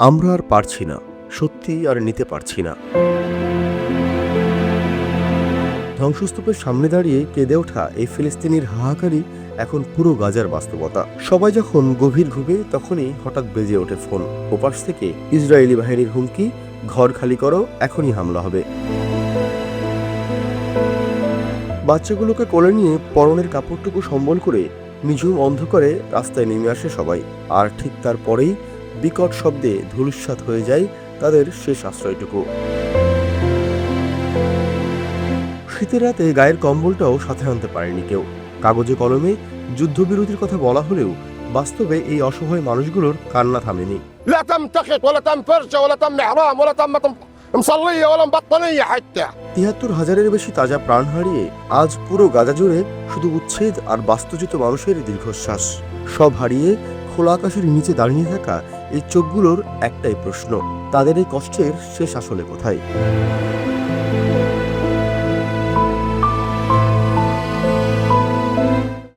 আমরা আর পারছি না, সত্যি আর নিতে পারছি না। ধ্বংসস্তূপের সামনে দাঁড়িয়ে কেঁদে ওঠা এই ফিলিস্তিনির হাহাকারই এখন পুরো গাজার বাস্তবতা। সবাই যখন গভীর ঘুমে, তখনই হঠাৎ বেজে ওঠে ফোন। ওপাশ থেকে ইসরায়েলি বাহিনীর হুমকি, ঘর খালি করো, এখনই হামলা হবে। বাচ্চাগুলোকে কোলে নিয়ে পরনের কাপড়টুকু সম্বল করে নিঝুম অন্ধকারে রাস্তায় নেমে আসে সবাই। আর ঠিক তারপরেই বিকট শব্দে ধূলিসাৎ হয়ে যায় তাদের শেষ আশ্রয়টুকু। শীতের রাতে গায়ের কম্বলটাও সাথে আনতে পারেনি কেউ। কাগজে কলমে যুদ্ধবিরতির কথা বলা হলেও বাস্তবে এই অসহায় মানুষগুলোর কান্না থামেনি। لا تم تخت ولا تم فرشة ولا تم إحرام ولا تم مصلية ولا بطانية حتى ৭৩,০০০-এর বেশি তাজা প্রাণ হারিয়ে আজ পুরো গাজা জুড়ে শুধু উচ্ছেদ আর বাস্তুচ্যুত মানুষের দীর্ঘশ্বাস। সব হারিয়ে খোলা আকাশের নিচে দাঁড়িয়ে থাকা এই চোখগুলোর একটাই প্রশ্ন, তাদের এই কষ্টের শেষ আসলে কোথায়?